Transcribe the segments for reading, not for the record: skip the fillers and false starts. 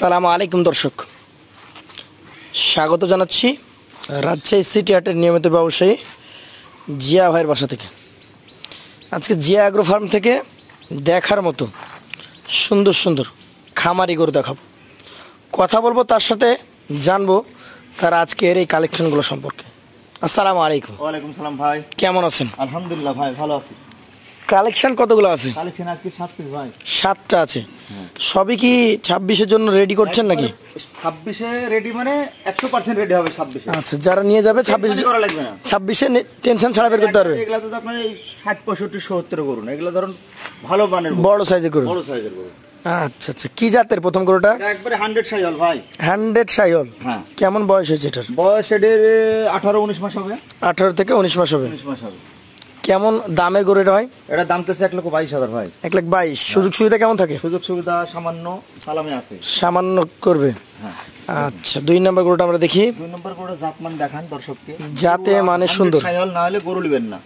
সালামু আলাইকুম দর্শক, স্বাগত জানাচ্ছি রাজশাহী সিটি হাটের নিয়মিত ব্যবসায়ী জিয়া ভাইয়ের বাসা থেকে। আজকে জিয়া অ্যাগ্রো ফার্ম থেকে দেখার মতো সুন্দর সুন্দর খামারি গরু দেখাবো, কথা বলবো, তার সাথে জানবো তার আজকের এই কালেকশনগুলো সম্পর্কে। আসসালামু আলাইকুম। ওয়ালাইকুম সালাম ভাই, কেমন আছেন? আলহামদুলিল্লাহ ভাই, ভালো আছি। কালেকশন কতগুলো আছে? কালেকশন আজকে 7 পিস ভাই। 7টা আছে। সবই কি 26-এর জন্য রেডি করছেন নাকি? 26-এ রেডি, মানে 100% রেডি হবে 26-এ। আচ্ছা, যারা নিয়ে যাবে 26 করা লাগবে না, 26-এ টেনশন ছাড়া বের করতে পারবে। এগুলা তো আপনার 60 65 70 করুন, এগুলা ধরুন ভালো মানের বড় সাইজের গরু। বড় সাইজের গরু। আচ্ছা আচ্ছা, কি জাতের প্রথম গরুটা? এটা একবারে 100 সাইহল ভাই। 100 সাইহল। হ্যাঁ। কেমন বয়স হয়েছে এটার? বয়স এদের 18 19 মাস হবে। 18 থেকে 19 মাস হবে। 19 মাস হবে। কেমন দামের গরু এটা হয়? এটা দাম তো 1,22,000 ভাই। 1,22,000। সুযোগ সুবিধা কেমন থাকে? সুযোগ সুবিধা সামান্য সালামে আছে, সামান্য করবে। হ্যাঁ। আচ্ছা, 2 নম্বর গরুটা আমরা দেখি। 2 নম্বর গরুটা জাতমান দেখান দর্শককে। জাতে মানে সুন্দর, সাইহল না হলে গরু নেবেন না।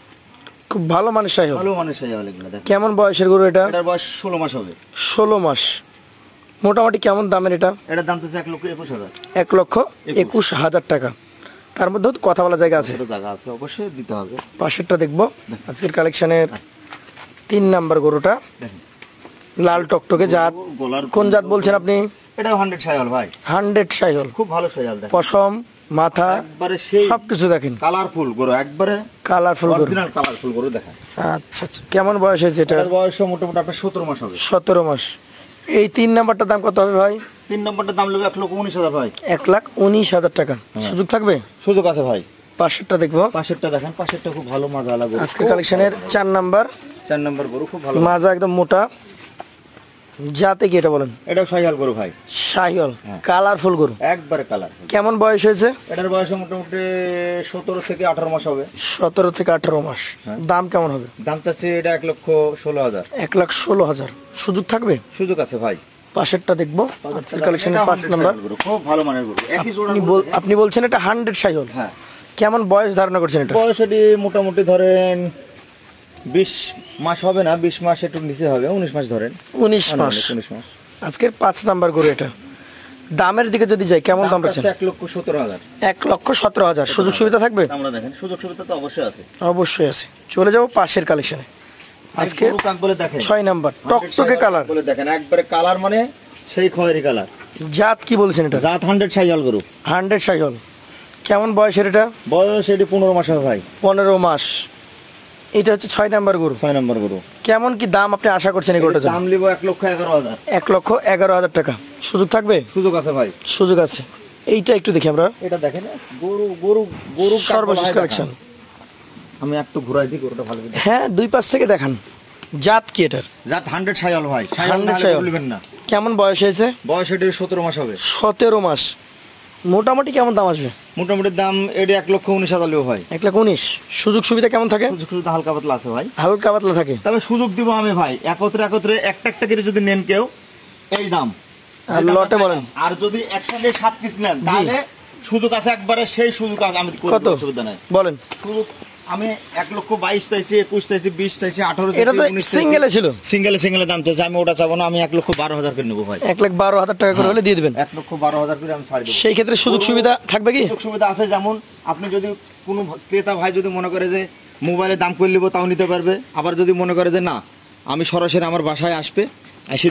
খুব ভালো মানের সাইহল। ভালো মানের সাইহল এগুলা দেখেন। কেমন বয়সের গরু এটা? এটার বয়স 16 মাস হবে। 16 মাস। মোটামুটি কেমন দামের এটা? এটার দাম তো 1,21,000। 1,21,000 টাকা। তার মধ্যে কথা বলা জায়গা আছে? জায়গা আছে, অবশ্যই দিতে হবে। পাশেরটা দেখবো। আজকের কালেকশনের 3 নাম্বার গরুটা লাল টকটকে জাত। কোন জাত বলছেন আপনি? এটা 100 সাইহল ভাই। 100 সাইহল। খুব ভালো সাইহল দেখেন। পশম, মাথা, একবারে সেই সবকিছু দেখেন কালারফুল গরু, একবারে কালারফুল গরু। অরিজিনাল কালারফুল গরু দেখেন। আচ্ছা আচ্ছা, কেমন বয়স হয়েছে এটা? এটার বয়স মোটামুটি আপনার 17 মাস হবে। 17 মাস। এই 3 নাম্বারটার দাম কত হবে ভাই? 3 নম্বরটার দাম লাগবে 1,19,000 ভাই। 1,19,000 টাকা। সুযোগ থাকবে? সুযোগ আছে ভাই। পাশেরটা দেখবো। পাশেরটা দেখেন, পাশেরটা খুব ভালো মাজা লাগবে। আজকের কালেকশনের 4 নাম্বার। 4 নম্বর গরু খুব ভালো মাজা একদম মোটা। জাতে কি এটা বলেন? এটা সাইহল গরু ভাই। শাহিওয়াল। কালারফুল গরু, একবারে কালার। কেমন বয়স হয়েছে? এটার বয়স মোটামুটি 17 থেকে 18 মাস হবে। 17 থেকে 18 মাস। দাম কেমন হবে? দাম চাচ্ছে এটা 1,16,000। 1,16,000। সুযোগ থাকবে? সুযোগ আছে ভাই। পাশেরটা দেখবো। আজকের কালেকশনের 5 নাম্বার। খুব ভালো মানের গরু। একই জোড়া আপনি বলছেন এটা 100 শাহিওয়াল। হ্যাঁ। কেমন বয়স ধারণা করছেন এটা? বয়স এটি মোটামুটি ধরেন 20 মাস হবে না, 20 মাস একটু নিচে হবে, 19 মাস ধরেন। 19 মাস। 19 মাস। আজকের 5 নাম্বার গরু এটা। দামের দিকে যদি যাই, কেমন দাম পাচ্ছেন? 1,17,000। 1,17,000। সুযোগ সুবিধা থাকবে? আমরা দেখেন সুযোগ সুবিধা তো অবশ্যই আছে। অবশ্যই আছে। চলে যাবো পাশের কালেকশনে। আজকে গরু কাক বলে দেখেন 6 নাম্বার টকটকে কালার বলে দেখেন, একবারে কালার মানে সেই খয়েরি কালার। জাত কি বলছেন এটা? জাত 100 সাইহল গরু। 100 শাহিওয়াল। কেমন বয়সের এটা? বয়স এটি 15 মাস হবে ভাই। 15 মাস। এটা হচ্ছে 6 নাম্বার গরু। 6 নম্বর গরু। কেমন কি দাম আপনি আশা করছেন এই গরুটার জন্য? দাম লিব 1,11,000। 1,11,000 টাকা। সুযোগ থাকবে? সুযোগ আছে ভাই। সুযোগ আছে। এইটা একটু দেখি আমরা। এটা দেখেন, গরু গরু গরু সর্বশেষ কালেকশন। আমি একটু ঘুরাই দিই গরুটা ভালো করে। হ্যাঁ, 2 পাশ থেকে দেখান। জাত কি এটার? জাত 100 সাইহল ভাই। সাইহল 100 না সাইহল। বলবেন না। কেমন বয়স হয়েছে? বয়স এটি 17 মাস হবে। 17 মাস। মোটামুটি কেমন দাম আসবে? মোটামুটি দাম এটি 1,19,000 লিও ভাই। 1,19,000। সুযোগ সুবিধা কেমন থাকে? সুযোগ সুবিধা হালকা পাতলা আছে ভাই। হালকা পাতলা থাকে। তবে সুযোগ দিব আমি ভাই, একত্রে একটা একটা করে যদি নেন কেউ, এই দাম। আর লটে বলেন। আর যদি একসঙ্গে 7 পিস নেন তাহলে সুযোগ আছে, একবারে সেই সুযোগ আছে। আমি কত সুবিধা নাই বলেন। সুযোগ আমি 1,22,000 চাইছি, 21 চাইছি, 20 চাইছি, 18 এটা তো সিঙ্গেলে ছিল। সিঙ্গেলে দাম চাইছি, আমি ওটা চাবো না। আমি 1,12,000 করে নেবো ভাই। 1,12,000 টাকা করে হলে দিয়ে দিবেন। 1,12,000 করে আমি ছাড় দেবো। সেই ক্ষেত্রে সুযোগ সুবিধা থাকবে কি? সুযোগ সুবিধা আছে, যেমন আপনি যদি কোনো ক্রেতা ভাই যদি মনে করে যে মোবাইলে দাম করে নিবো, তাও নিতে পারবে। আবার যদি মনে করে যে না, আমি সরাসরি আমার বাসায় আসবে, এসে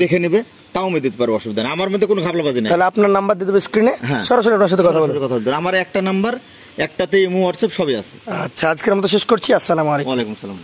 দেখে নেবে, তাও আমি দিতে পারবো, অসুবিধা নেই। আমার মধ্যে কোনো ঘাপলাবাজি নেই। তাহলে আপনার নাম্বার দিয়ে দেবো স্ক্রিনে, সরাসরি আপনার সাথে কথা বলবো। আমার একটা নাম্বার, একটাতে ইমো হোয়াটসঅ্যাপ সবই আছে। আচ্ছা, আজকের মতো শেষ করছি। আসসালামু আলাইকুম। ওয়ালাইকুম সালাম।